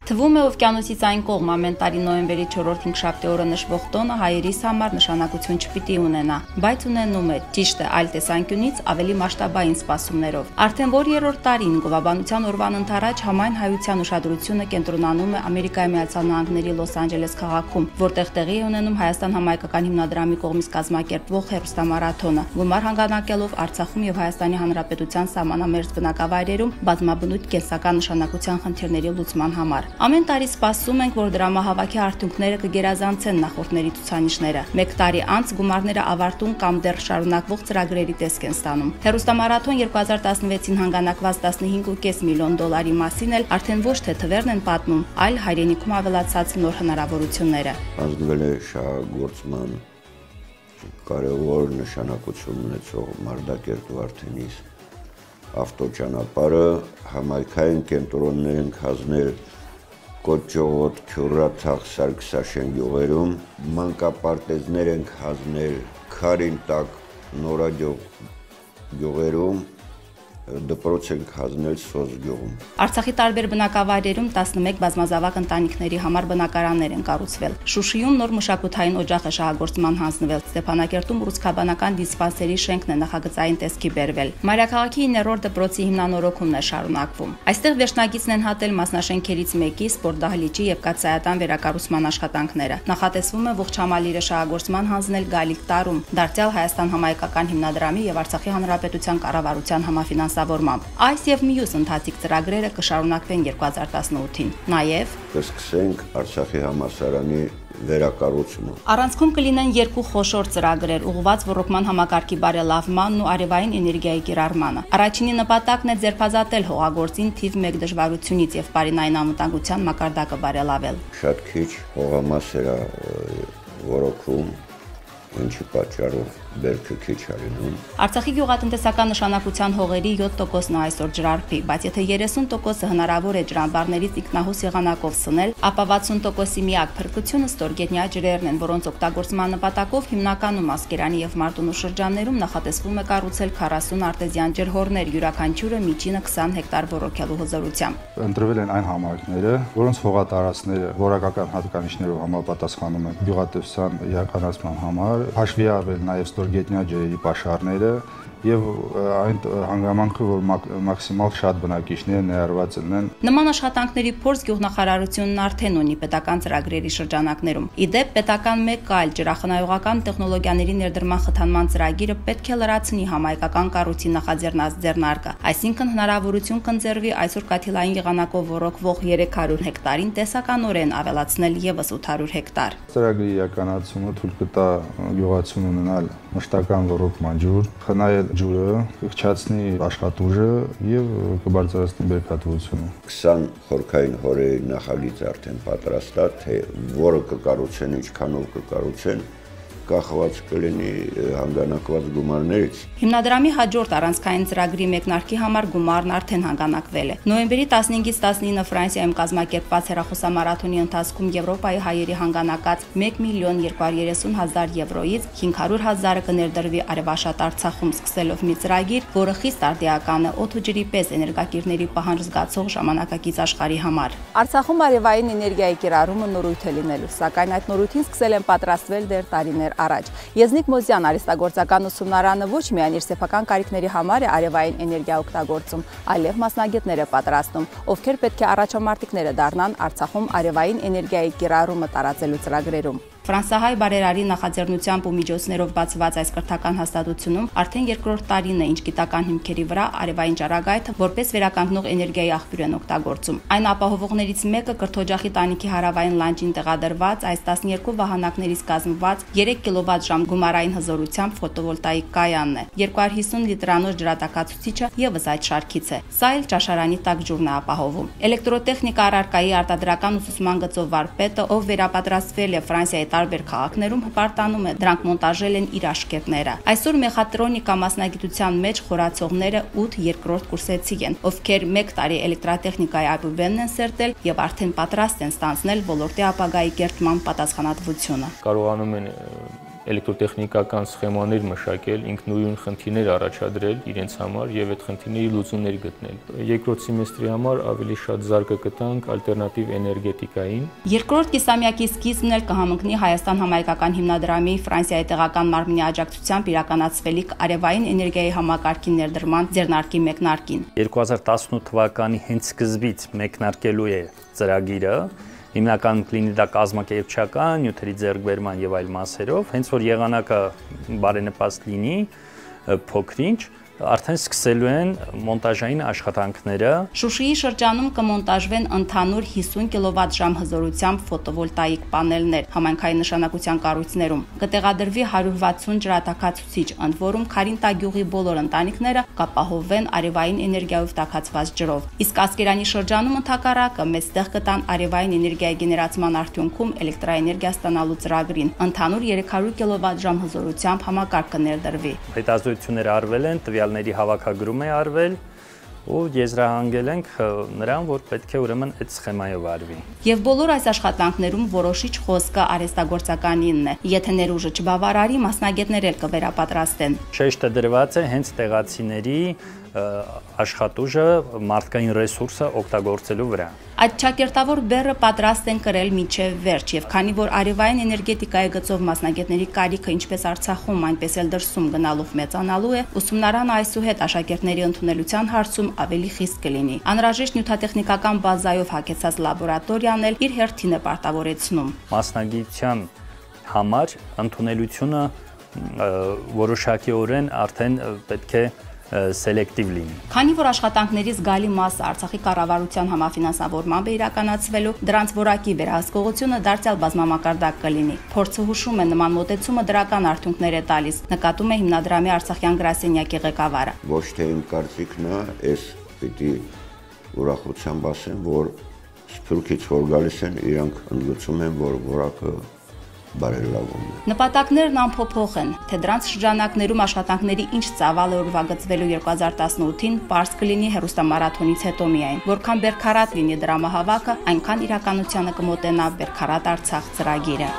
Թվում է օվկիանոսից այն կողմ ամեն տարի նոյեմբերի 4-րդ 5-շաբթի օրը նշվող տոնը հայերիս համար նշանակություն չպիտի ունենա, բայց ունենում է, ճիշտ է, այլ տեսանկյունից ավելի մասշտաբային սպասումներով։ Արդեն որ երրորդ տարին Գովաբանության օրվան ընթരാճ համայն հայության ուշադրությունը կենտրոնանում է Ամերիկայի Միացյալ Նահանգների Լոս Անջելես քաղաքում, որտեղ տեղի է ունենում Հայաստան համայնքական հիմնադրամի կողմից կազմակերպվող հեռուստամարաթոնը, գումար հանգանակելով Արցախում եւ Հայաստանի Հանրապետության սահմանամերձ բնակավայրերում բազմաբնույթ կենսական նշանակության խնդիրների լուծման համար։ Ամեն տարի սպասում ենք, որ դրամահավաքի արդյունքները կգերազանցեն նախորդների ցուցանիշները։ Մեկ տարի անց գումարները ավարտուն կամ դեռ շարունակվող ծրագրերի տեսք են ստանում։ Հեռուստամարաթոն 2016-ին հանգանակված 15.5 միլիոն դոլարի մասին էլ արդեն ոչ թե թվերն են պատմում, այլ հայրենիքում ավելացած նոր հնարավորությունները։ Հանձնվել է շահագործման կարևոր նշանակություն ունեցող Մարտակերտ Վարդենիս ավտոճանապարհը, համայնքային կենտրոններ են կազմել Կոճողոտ, Քյուրաթաղ, Սարգսաշեն գյուղերում, մանկապարտեզներ են կազմել Քարինտակ, Նորագյուղ գյուղերում, դպրոց են կազմել Սոզ գյուղում։ Արցախի տարբեր բնակավայրերում 11 բազմազավակ ընտանիքների համար բնակարաններ են կառուցվել։ Շուշիում նոր մշակութային օջախ է շահագործման հանձնվել։ Ստեփանակերտում ռուսկաբանական դիսպանսերի շենքն է նախագծային տեսքի բերվել։ Մայրաքաղաքի 9-րդ դպրոցի հիմնանորոգումն է շարունակվում։ Այստեղ վերջնագիծն են հատել մասնաշենքերից մեկի սպորտ դահլիճի եւ կաթսայատան վերակառուցման աշխատանքները։ Նախատեսվում է ողջ համալիրը շահագործման հանձնել գալիք տարում, դարձյալ Հայաստան համայնքական հիմնադրամի եւ Արցախի հանրապետության կառավարության համաֆինանսավորմամբ։ Այս եւ մյուս ընթացիկ ծրագրերը կշարունակվեն 2018-ին։ Նաեւ կսկսենք Արցախի համալսարանի վերակառուցումը։ Առանցքում կլինեն երկու խոշոր ծրագրեր ուղղված ռոռոկման համակարգի բարելավմանն ու արևային էներգիայի կիրառմանը։ Առաջինի նպատակն է ձերբազատել հողագործին թիվ 1 դժվարությունից եւ բարենային անվտանգության մակարդակը բարելավել։ Շատ քիչ հողամաս էր ռոռոկվում, ինչի պատճառով բերքը քիչ արինում։ Արցախի գյուղատնտեսական նշանակության հողերի 7%-ն է այսօր ջրարփի, բայց եթե 30%-ը հնարավոր է ջրամբարներից ինքնահոս եղանակով սնել, ապա 60%-ի միակ փրկությունը ստորգետնյա ջրերն են, որոնց օգտագործման նպատակով հիմնականում Ասկերանի եւ Մարտունու շրջաններում նախատեսվում է կառուցել 40 արտեզյան ջրհորներ, յուրաքանչյուրը միջինը 20 հեկտար ոռոգելու հզորությամբ։ Ընտրվել են այն համայնքները, որոնց հողատարածքները որակական հատկանիշներով համապատասխանում են գյուղատնտեսության իրականացման համար, հաշվի առվել նաեւ ստորգետնյա ջրերի պաշարները եւ այն հանգամանքը, որ մաքսիմալ շատ բնակիչներ ներառված լինեն։ Նման աշխատանքների փորձ գյուղնախարարությունն արդեն ունի պետական ծրագրերի շրջանակներում։ Իդեպ պետական մեկ այլ ջրախնայողական տեխնոլոգիաների ներդրման խթանման ծրագիրը պետք է լրացնի համայնքական կառույցի նախաձեռնած ձեռնարկը, այսինքն հնարավորություն կընձեռվի այսօր կաթիլային եղանակով ոռոգվող 300 հեկտարին տեսականորեն ավելացնել եւս 800 հեկտար։ Ծրագրի իրականացումը թույլ կտա գյուղացուն ունենալ մշտական ոռոգման ջուր, խնայել ջուրը, կհճացնի աշխատուժը եւ կբարձրացնի բերքատվությունը։ 20 խորքային հորերի նախագիծ արդեն պատրաստ է, թե որը կկառուցեն, ինչքանով կկառուցեն, կախված կլինի հանգանակված գումարներից։ Հիմնադրամի հաջորդ առանցքային ծրագրի մեկնարկի համար գումարն արդեն հանգանակվել է։ Նոյեմբերի 15-ից 19-ը Ֆրանսիայում կազմակերպված հեռախոսամարաթոնի ընթացքում Եվրոպայի հայերի հանգանակած 1.230.000 եվրոից 500.000-ը կներդրվի արևաշատ Արցախում սկսելով մի ծրագիր, որը խիստ արդիական է օդ ու ջրի պես էներգակիրների պահանջ զգացող ժամանակակից աշխարհի համար։ Արցախում արևային էներգիայի կիրառումը նորույթ է լինելու, սակայն այդ նորույթին սկսել են պատրաստվել դեռ տարիներ առաջ։ Եզնիկ Մոզյան արհեստագործական ուսումնարանը ոչ միայն իր սեփական կարիքների համար է արևային էներգիա օգտագործում, այլև մասնագետներ է պատրաստում, ովքեր պետք է առաջամարտիկները դառնան Արցախում արևային էներգիայի կիրառումը տարածելու ծրագրերում։ Ֆրանսահայ բարերարի նախաձեռնությամբ ու միջոցներով բացված այս կրթական հաստատությունում արդեն երկրորդ տարին է, ինչ գիտական հիմքերի վրա արևային ճառագայթը որպես վերականգնող էներգիայի աղբյուր են օգտագործում։ Այն ապահովողներից մեկը կրթօջախի տանիքի հարավային լանջին տեղադրված այս 12 վահանակներից կազմված 3 կՎտ գումարային հզորությամբ ֆոտովոլտաիկ կայանն է։ 250 լիտրանոց ջրատակացուցիչը եւս այդ շարքից է։ Սա էլ ճաշարանի տաք ջուրն է ապահովում։ Էլեկտրոտեխնիկա առարկայի արտադրական ուսուցման գծով վարպետը, ով վերապատրաստվել է Ֆրանսիայի տարբեր քաղաքներում, հպարտանում է, դրանք մոնտաժել են իր աշկերտները։ Այսօր մեխատրոնիկա մասնագիտության մեջ խորացողները 8 երկրորդ կուրսեցի են, ովքեր 1 տարի էլեկտրատեխնիկայի այբուբենն են սերտել եւ արդեն պատրաստ են ստանձնել ոլորտի ապագայի կերտման պատասխանատվությունը։ Կարողանում են էլեկտրոտեխնիկական սխեմաներ մշակել, ինքնուրույն խնդիրներ առաջադրել իրենց համար եւ այդ խնդիրների լուծումներ գտնել։ Երկրորդ սեմեստրի համար ավելի շատ զարգը կտանք ալտերնատիվ էներգետիկային։ Երկրորդ կիսամյակի սկիզբն էլ կհամընկնի Հայաստան համայնքական հիմնադրամի Ֆրանսիայի տեղական մարմնի աջակցությամբ իրականացվելիք արևային էներգիայի համակարգի ներդրման ձեռնարկի մեկնարկին։ 2018 թվականի հենց սկզբից մեկնարկելու է ծրագիրը, հիմնականում կլինի դա կազմակերպչական, նյութերի ձեռքբերման եւ այլ մասերով, հենց որ եղանակը բարենպաստ լինի, փոքրինչ արդեն սկսելու են մոնտաժային աշխատանքները։ Շուշիի շրջանում կմոնտաժվեն ընդհանուր 50 կՎտ հզորությամբ ֆոտովոլտաիկ պանելներ համայնքային նշանակության կառույցներում։ Կտեղադրվի 160 ջրատաքացուցիչ, ընդ որում Քարինտա գյուղի բոլոր ընտանիքները կապահովվեն արևային էներգիայով տաքացված ջրով։ Իսկ Ասկերանի շրջանում ընդհակառակը մեծ տեղ կտան արևային էներգիայի գեներացման արդյունքում էլեկտրաէներգիա ստանալու ծրագրին։ Ընդհանուր 300 կՎտ հզորությամբ համակարգ կներդրվի։ Հետազոտությունները արվել են, տվյալների հավաքագրում է արվել ու եզրահանգել ենք նրան, որ պետք է ուրեմն այդ սխեմայով արվի։ Եվ բոլոր այս աշխատանքներում որոշիչ խոսքը արհեստագործականինն է։ Եթե ներուժը չբավարարի, մասնագետներ էլ կվերապատրաստեն։ Շեշտը դրված է հենց տեղացիների աշխատուժը, մարդկային ռեսուրսը օգտագործելու վրա։ Այդ ճակերտավոր բեռը պատրաստ են կրել մինչև վերջ, եւ քանի որ արևային էներգետիկայի գծով մասնագետների կարիքը ինչպես Արցախում, այնպես էլ դրսում գնալով մեծանալու է, ուսումնարանը այսուհետ աշակերտների ընդունելության հարցում ավելի խիստ կլինի։ Անհրաժեշտ նյութատեխնիկական բազայով հագեցած լաբորատորիան էլ իր հերթին է պարտավորեցնում։ Մասնագիտության համար ընդունելությունը որոշակիորեն արդեն պետք է սելեկտիվ լինի։ Քանի որ աշխատանքների զգալի մասը Արցախի կառավարության համաֆինանսավորմամբ է իրականացվելու, դրանց որակի վերահսկողությունը դարձյալ բազմամակարդակ կլինի։ Փորձը հուշում է նման մոտեցումը դրական արդյունքներ է տալիս, նկատում է հիմնադրամի Արցախյան գրասենյակի ղեկավարը։ Ոչ թե իմ կարծիքն է, այս պիտի ուրախությամբ ասեմ, որ Սփյուռքից որ գալիս են, իրանք ընդգծում են, որ որակը բարելավում է։ Նպատակներն անփոփոխ են, թե դրանց շրջանակներում աշխատանքների ինչ ծավալ է ուրվագծվելու 2018-ին, պարզ կլինի հեռուստամարաթոնից հետո միայն։ Որքան բերքարատ լինի դրամահավաքը, այնքան իրականությանը կմոտենա Բերքարատ Արցախ ծրագիրը։